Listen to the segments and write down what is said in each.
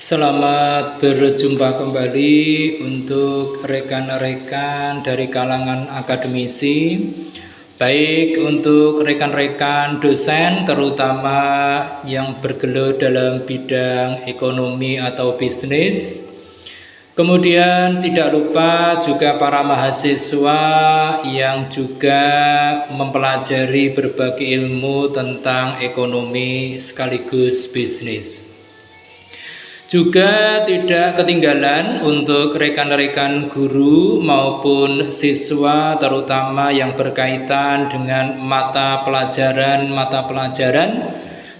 Selamat berjumpa kembali untuk rekan-rekan dari kalangan akademisi, baik untuk rekan-rekan dosen terutama yang bergelut dalam bidang ekonomi atau bisnis. Kemudian tidak lupa juga para mahasiswa yang juga mempelajari berbagai ilmu tentang ekonomi sekaligus bisnis. Juga tidak ketinggalan untuk rekan-rekan guru maupun siswa terutama yang berkaitan dengan mata pelajaran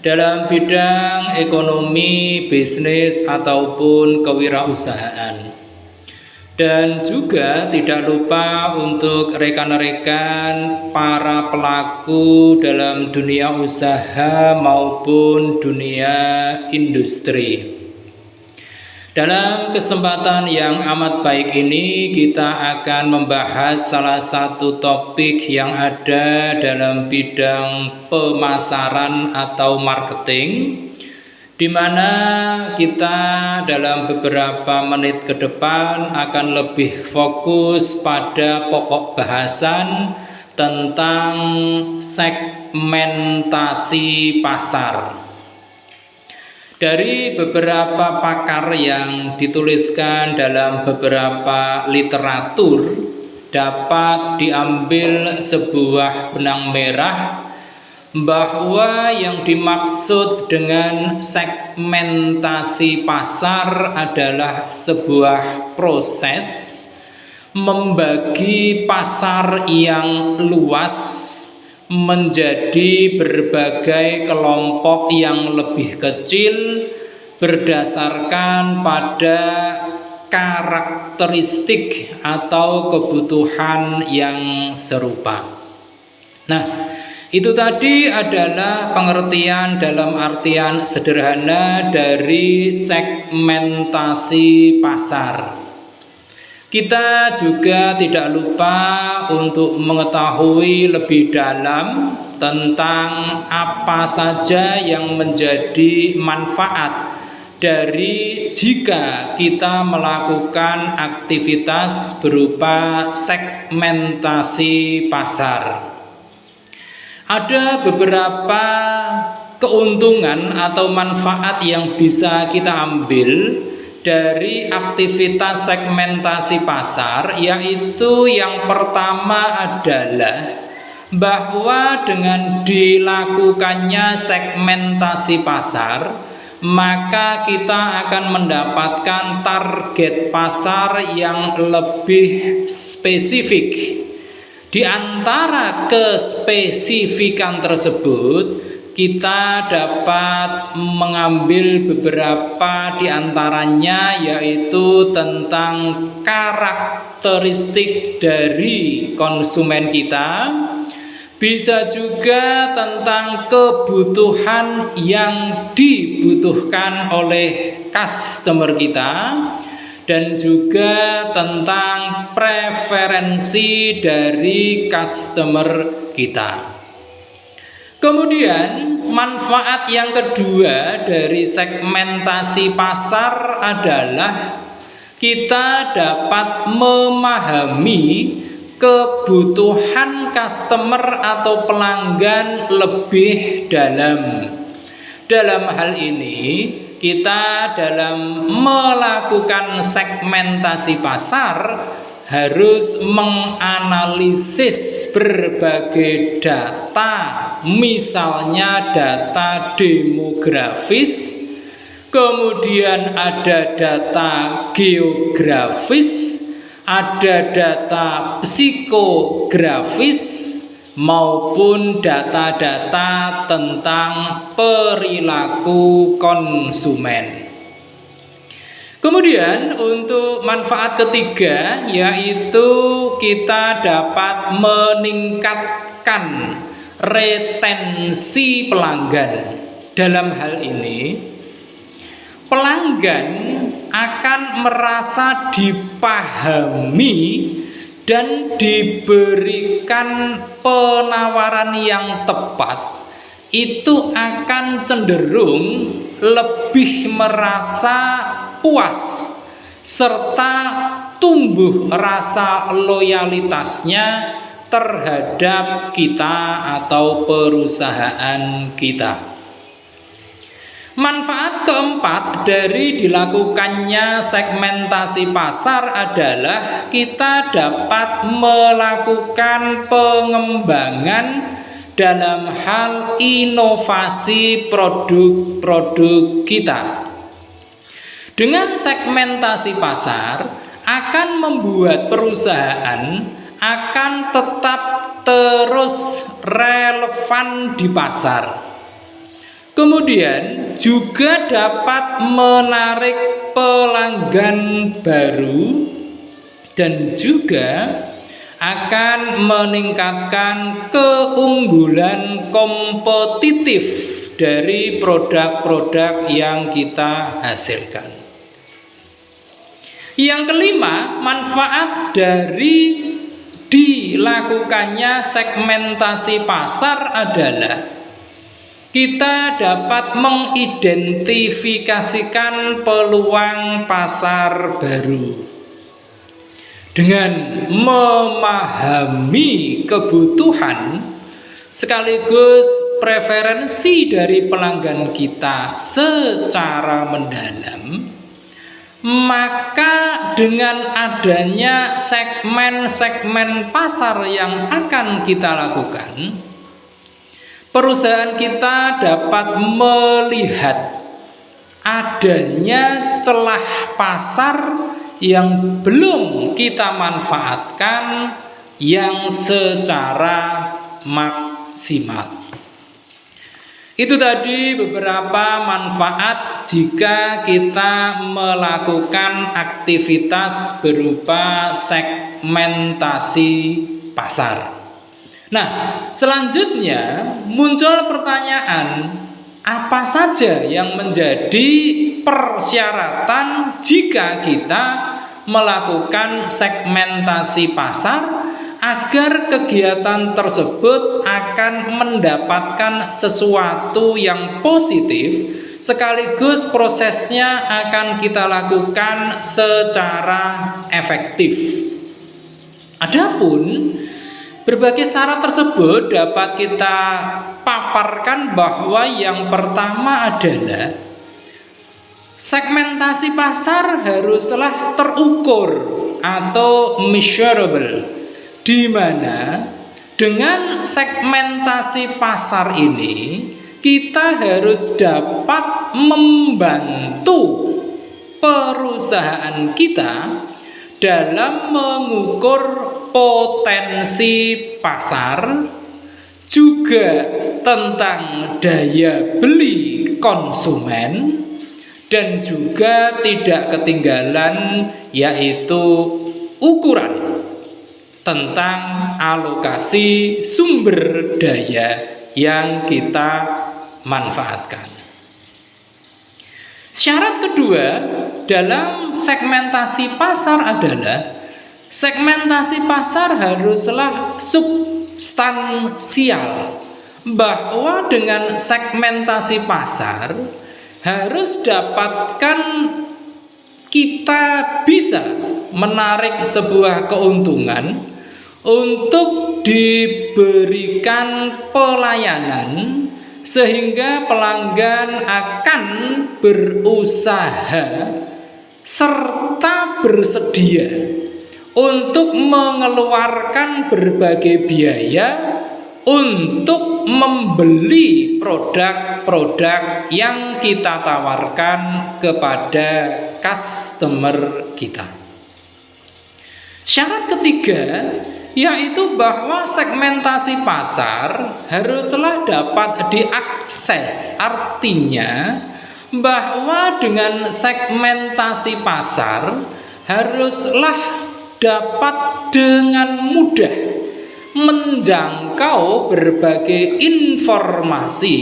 dalam bidang ekonomi, bisnis ataupun kewirausahaan. Dan juga tidak lupa untuk rekan-rekan para pelaku dalam dunia usaha maupun dunia industri. Dalam kesempatan yang amat baik ini kita akan membahas salah satu topik yang ada dalam bidang pemasaran atau marketing, di mana kita dalam beberapa menit ke depan akan lebih fokus pada pokok bahasan tentang segmentasi pasar. Dari beberapa pakar yang dituliskan dalam beberapa literatur dapat diambil sebuah benang merah bahwa yang dimaksud dengan segmentasi pasar adalah sebuah proses membagi pasar yang luas menjadi berbagai kelompok yang lebih kecil berdasarkan pada karakteristik atau kebutuhan yang serupa. Nah, itu tadi adalah pengertian dalam artian sederhana dari segmentasi pasar. Kita juga tidak lupa untuk mengetahui lebih dalam tentang apa saja yang menjadi manfaat dari jika kita melakukan aktivitas berupa segmentasi pasar. Ada beberapa keuntungan atau manfaat yang bisa kita ambil dari aktivitas segmentasi pasar, yaitu yang pertama adalah bahwa dengan dilakukannya segmentasi pasar, maka kita akan mendapatkan target pasar yang lebih spesifik. Di antara kespesifikan tersebut, kita dapat mengambil beberapa di antaranya, yaitu tentang karakteristik dari konsumen kita, bisa juga tentang kebutuhan yang dibutuhkan oleh customer kita, dan juga tentang preferensi dari customer kita. Kemudian manfaat yang kedua dari segmentasi pasar adalah kita dapat memahami kebutuhan customer atau pelanggan lebih dalam. Dalam hal ini, kita dalam melakukan segmentasi pasar harus menganalisis berbagai data, misalnya data demografis, kemudian ada data geografis, ada data psikografis, maupun data-data tentang perilaku konsumen. Kemudian untuk manfaat ketiga, yaitu kita dapat meningkatkan retensi pelanggan. Dalam hal ini, pelanggan akan merasa dipahami dan diberikan penawaran yang tepat, itu akan cenderung lebih merasa puas serta tumbuh rasa loyalitasnya terhadap kita atau perusahaan kita. Manfaat keempat dari dilakukannya segmentasi pasar adalah kita dapat melakukan pengembangan dalam hal inovasi produk-produk kita. Dengan segmentasi pasar akan membuat perusahaan akan tetap terus relevan di pasar. Kemudian juga dapat menarik pelanggan baru dan juga akan meningkatkan keunggulan kompetitif dari produk-produk yang kita hasilkan. Yang kelima, manfaat dari dilakukannya segmentasi pasar adalah kita dapat mengidentifikasikan peluang pasar baru. Dengan memahami kebutuhan sekaligus preferensi dari pelanggan kita secara mendalam, maka dengan adanya segmen-segmen pasar yang akan kita lakukan, perusahaan kita dapat melihat adanya celah pasar yang belum kita manfaatkan yang secara maksimal. Itu tadi beberapa manfaat jika kita melakukan aktivitas berupa segmentasi pasar. Nah, selanjutnya muncul pertanyaan, apa saja yang menjadi persyaratan jika kita melakukan segmentasi pasar agar kegiatan tersebut akan mendapatkan sesuatu yang positif sekaligus prosesnya akan kita lakukan secara efektif. Adapun berbagai syarat tersebut dapat kita paparkan bahwa yang pertama adalah segmentasi pasar haruslah terukur atau measurable, di mana dengan segmentasi pasar ini kita harus dapat membantu perusahaan kita dalam mengukur potensi pasar, juga tentang daya beli konsumen, dan juga tidak ketinggalan yaitu ukuran tentang alokasi sumber daya yang kita manfaatkan. Syarat kedua dalam segmentasi pasar adalah segmentasi pasar haruslah substansial, bahwa dengan segmentasi pasar harus dapatkan kita bisa menarik sebuah keuntungan untuk diberikan pelayanan sehingga pelanggan akan berusaha serta bersedia untuk mengeluarkan berbagai biaya untuk membeli produk-produk yang kita tawarkan kepada customer kita. Syarat ketiga yaitu bahwa segmentasi pasar haruslah dapat diakses. Artinya bahwa dengan segmentasi pasar haruslah dapat dengan mudah menjangkau berbagai informasi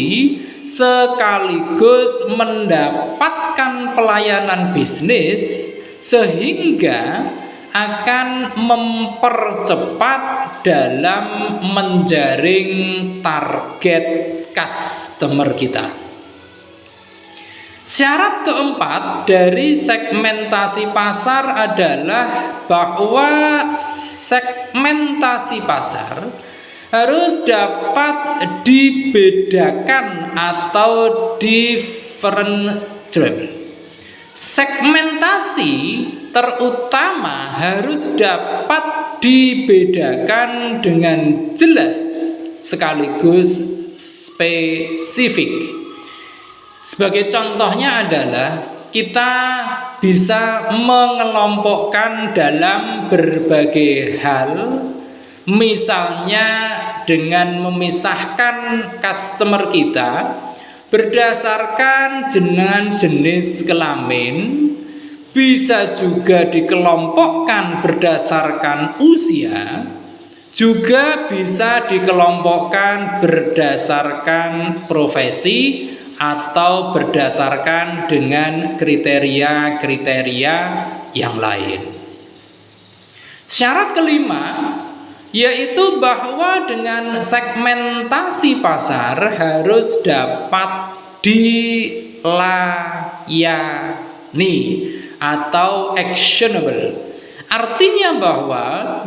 sekaligus mendapatkan pelayanan bisnis sehingga akan mempercepat dalam menjaring target customer kita. Syarat keempat dari segmentasi pasar adalah bahwa segmentasi pasar harus dapat dibedakan atau differentiable. Segmentasi terutama harus dapat dibedakan dengan jelas sekaligus spesifik. Sebagai contohnya adalah kita bisa mengelompokkan dalam berbagai hal, misalnya dengan memisahkan customer kita berdasarkan jenis kelamin, bisa juga dikelompokkan berdasarkan usia, juga bisa dikelompokkan berdasarkan profesi atau berdasarkan dengan kriteria-kriteria yang lain. Syarat kelima yaitu bahwa dengan segmentasi pasar harus dapat dilayani atau actionable. Artinya bahwa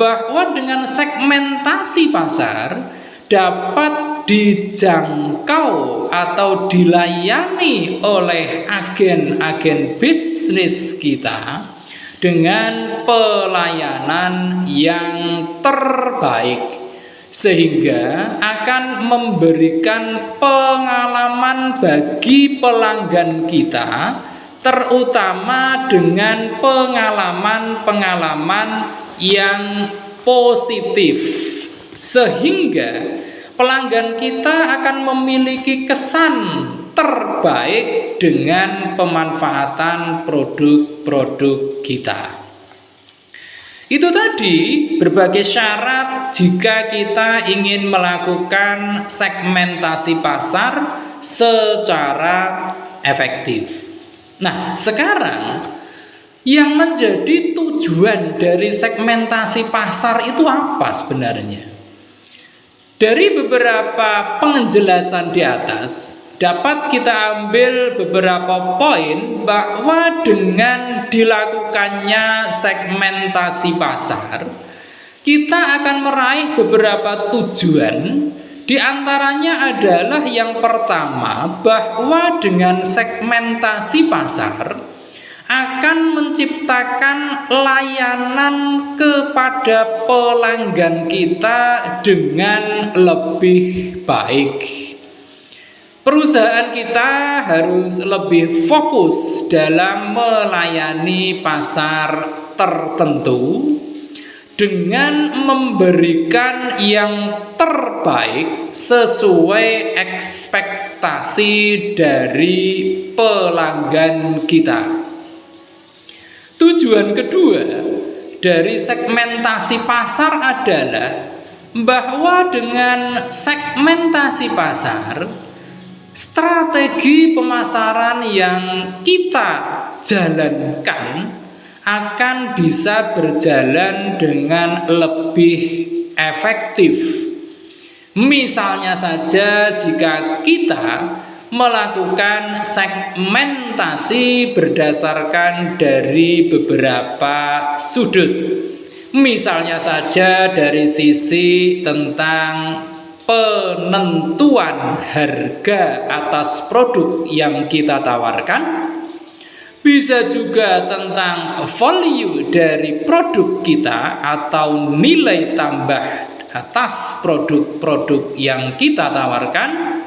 dengan segmentasi pasar dapat dijangkau atau dilayani oleh agen-agen bisnis kita dengan pelayanan yang terbaik, sehingga akan memberikan pengalaman bagi pelanggan kita, terutama dengan pengalaman-pengalaman yang positif, sehingga pelanggan kita akan memiliki kesan terbaik dengan pemanfaatan produk-produk kita. Itu tadi berbagai syarat jika kita ingin melakukan segmentasi pasar secara efektif. Nah, sekarang yang menjadi tujuan dari segmentasi pasar itu apa sebenarnya? Dari beberapa penjelasan di atas dapat kita ambil beberapa poin bahwa dengan dilakukannya segmentasi pasar, kita akan meraih beberapa tujuan. Di antaranya adalah yang pertama, bahwa dengan segmentasi pasar akan menciptakan layanan kepada pelanggan kita dengan lebih baik. Perusahaan kita harus lebih fokus dalam melayani pasar tertentu dengan memberikan yang terbaik sesuai ekspektasi dari pelanggan kita. Tujuan kedua dari segmentasi pasar adalah bahwa dengan segmentasi pasar, strategi pemasaran yang kita jalankan akan bisa berjalan dengan lebih efektif. Misalnya saja jika kita melakukan segmentasi berdasarkan dari beberapa sudut. Misalnya saja dari sisi tentang penentuan harga atas produk yang kita tawarkan, bisa juga tentang value dari produk kita atau nilai tambah atas produk-produk yang kita tawarkan.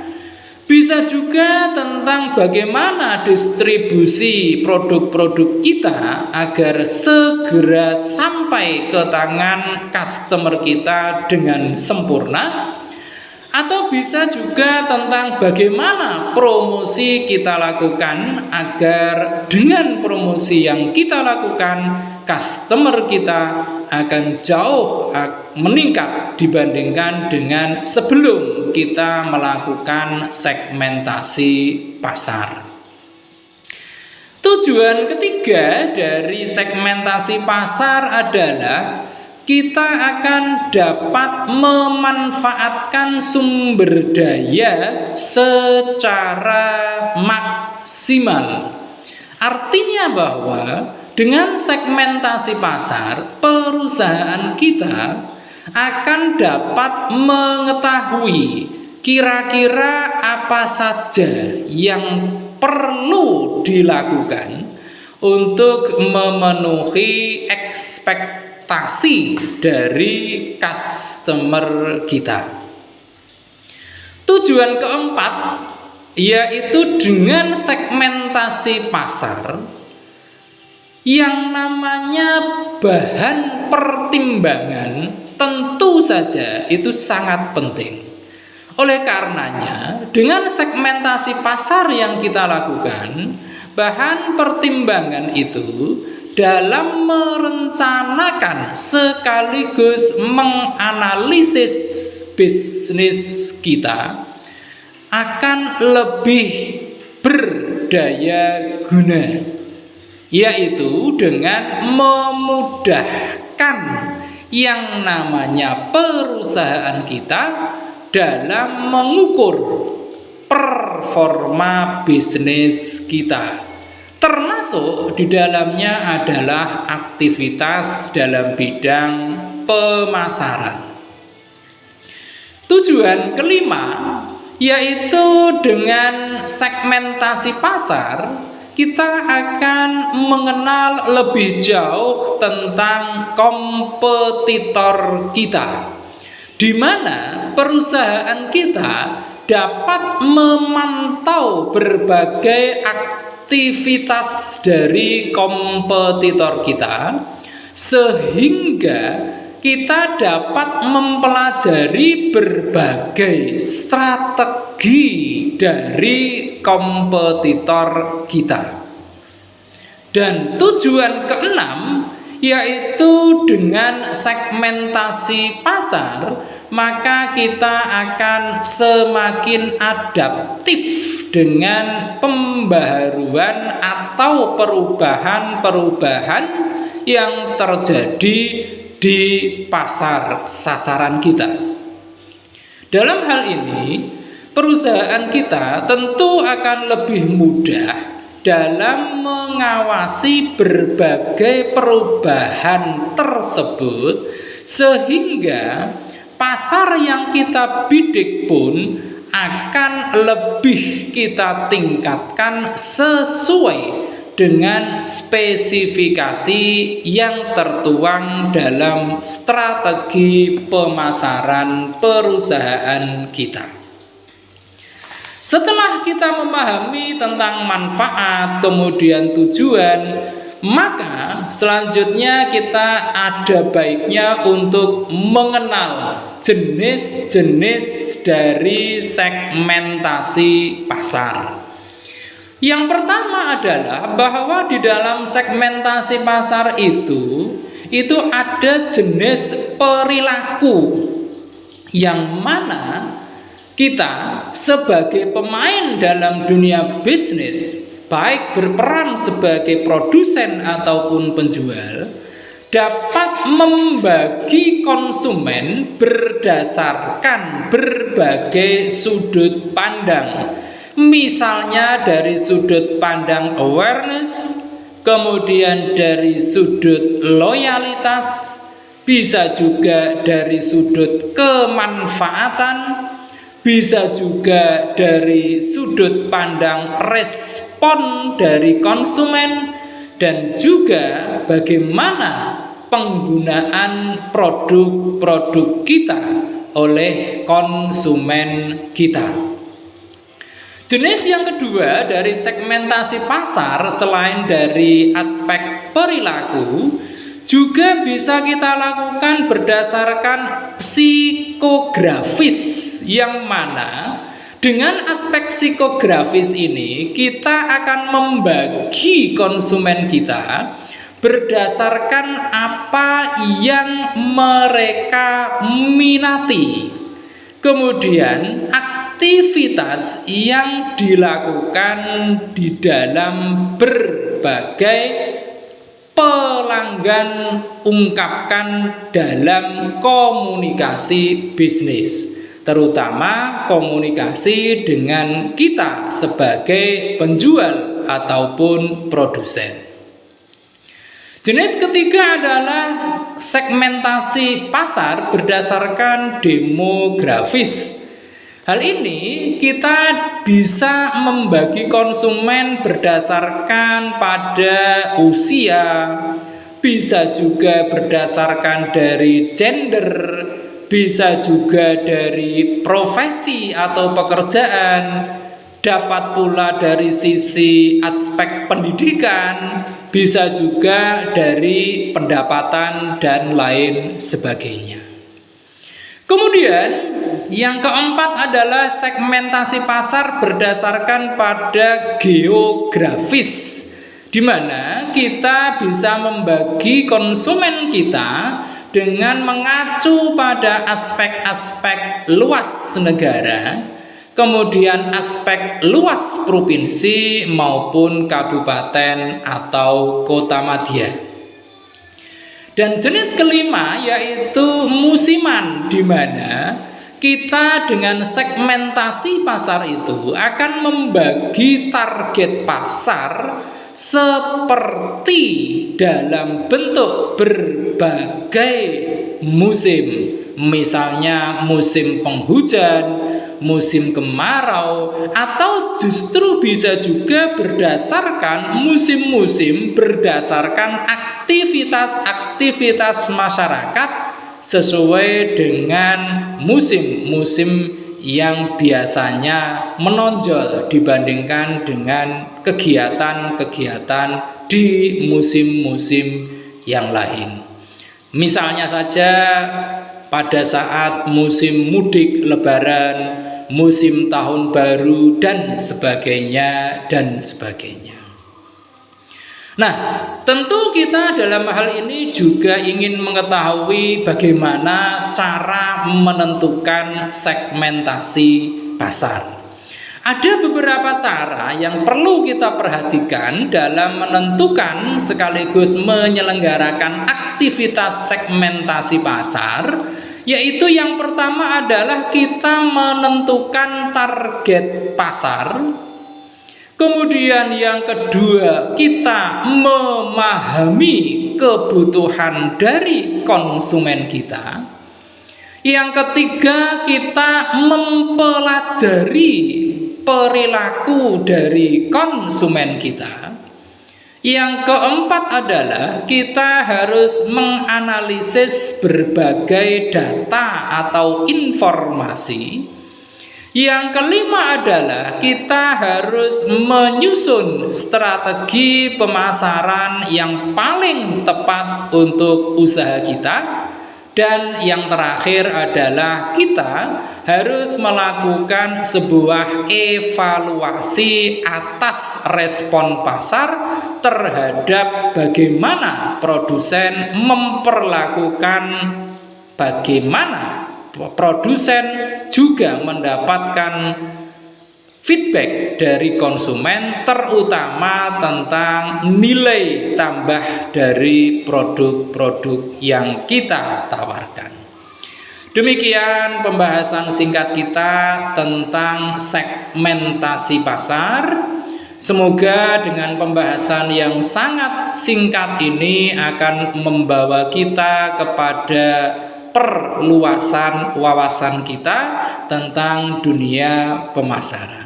Bisa juga tentang bagaimana distribusi produk-produk kita agar segera sampai ke tangan customer kita dengan sempurna. Atau bisa juga tentang bagaimana promosi kita lakukan agar dengan promosi yang kita lakukan, customer kita akan jauh meningkat dibandingkan dengan sebelum kita melakukan segmentasi pasar. Tujuan ketiga dari segmentasi pasar adalah kita akan dapat memanfaatkan sumber daya secara maksimal. maksimal. Artinya bahwa dengan segmentasi pasar, perusahaan kita akan dapat mengetahui kira-kira apa saja yang perlu dilakukan untuk memenuhi ekspektasi dari customer kita. Tujuan keempat yaitu dengan segmentasi pasar yang namanya bahan pertimbangan tentu saja itu sangat penting. Oleh karenanya, dengan segmentasi pasar yang kita lakukan, bahan pertimbangan itu dalam merencanakan sekaligus menganalisis bisnis kita akan lebih berdaya guna, yaitu dengan memudahkan yang namanya perusahaan kita dalam mengukur performa bisnis kita, termasuk di dalamnya adalah aktivitas dalam bidang pemasaran. Tujuan kelima yaitu dengan segmentasi pasar kita akan mengenal lebih jauh tentang kompetitor kita, di mana perusahaan kita dapat memantau berbagai aktivitas dari kompetitor kita, sehingga kita dapat mempelajari berbagai strategi dari kompetitor kita. Dan tujuan keenam yaitu dengan segmentasi pasar, maka kita akan semakin adaptif dengan pembaharuan atau perubahan-perubahan yang terjadi di pasar sasaran kita. Dalam hal ini, perusahaan kita tentu akan lebih mudah dalam mengawasi berbagai perubahan tersebut, sehingga pasar yang kita bidik pun akan lebih kita tingkatkan sesuai dengan spesifikasi yang tertuang dalam strategi pemasaran perusahaan kita. Setelah kita memahami tentang manfaat, kemudian tujuan, maka selanjutnya kita ada baiknya untuk mengenal jenis-jenis dari segmentasi pasar. Yang pertama adalah bahwa di dalam segmentasi pasar itu ada jenis perilaku yang mana kita sebagai pemain dalam dunia bisnis, baik berperan sebagai produsen ataupun penjual, dapat membagi konsumen berdasarkan berbagai sudut pandang. Misalnya dari sudut pandang awareness, kemudian dari sudut loyalitas, bisa juga dari sudut kemanfaatan, bisa juga dari sudut pandang respon dari konsumen, dan juga bagaimana penggunaan produk-produk kita oleh konsumen kita. Jenis yang kedua dari segmentasi pasar selain dari aspek perilaku juga bisa kita lakukan berdasarkan psikografis, yang mana dengan aspek psikografis ini kita akan membagi konsumen kita berdasarkan apa yang mereka minati, kemudian aktivitas yang dilakukan di dalam berbagai pelanggan ungkapkan dalam komunikasi bisnis. terutama komunikasi dengan kita sebagai penjual ataupun produsen. Jenis ketiga adalah segmentasi pasar berdasarkan demografis. Hal ini kita bisa membagi konsumen berdasarkan pada usia, bisa juga berdasarkan dari gender, bisa juga dari profesi atau pekerjaan, dapat pula dari sisi aspek pendidikan, bisa juga dari pendapatan dan lain sebagainya. Kemudian yang keempat adalah segmentasi pasar berdasarkan pada geografis, di mana kita bisa membagi konsumen kita dengan mengacu pada aspek-aspek luas negara, kemudian aspek luas provinsi maupun kabupaten atau kota madya. Dan jenis kelima yaitu musiman, di mana kita dengan segmentasi pasar itu akan membagi target pasar seperti dalam bentuk berbagai musim. Misalnya musim penghujan, musim kemarau, atau justru bisa juga berdasarkan musim-musim, berdasarkan aktivitas masyarakat sesuai dengan musim-musim yang biasanya menonjol dibandingkan dengan kegiatan-kegiatan di musim-musim yang lain. Misalnya saja pada saat musim mudik lebaran, musim tahun baru, dan sebagainya. Nah, tentu kita dalam hal ini juga ingin mengetahui bagaimana cara menentukan segmentasi pasar. Ada beberapa cara yang perlu kita perhatikan dalam menentukan sekaligus menyelenggarakan aktivitas segmentasi pasar, yaitu yang pertama adalah kita menentukan target pasar. Kemudian yang kedua, kita memahami kebutuhan dari konsumen kita. Yang ketiga, kita mempelajari perilaku dari konsumen kita. Yang keempat adalah kita harus menganalisis berbagai data atau informasi. Yang kelima adalah kita harus menyusun strategi pemasaran yang paling tepat untuk usaha kita. Dan yang terakhir adalah kita harus melakukan sebuah evaluasi atas respon pasar terhadap bagaimana produsen memperlakukan, bagaimana produsen juga mendapatkan feedback dari konsumen, terutama tentang nilai tambah dari produk-produk yang kita tawarkan. Demikian pembahasan singkat kita tentang segmentasi pasar. Semoga dengan pembahasan yang sangat singkat ini akan membawa kita kepada perluasan wawasan kita tentang dunia pemasaran.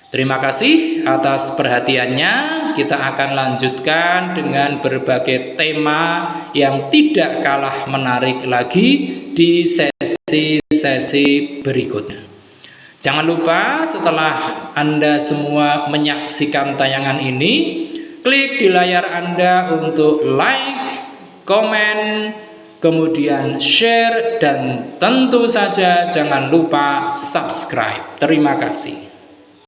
Terima kasih atas perhatiannya. Kita akan lanjutkan dengan berbagai tema yang tidak kalah menarik lagi di sesi-sesi berikutnya. Jangan lupa setelah Anda semua menyaksikan tayangan ini, klik di layar Anda untuk like, komen, kemudian share, dan tentu saja jangan lupa subscribe. Terima kasih.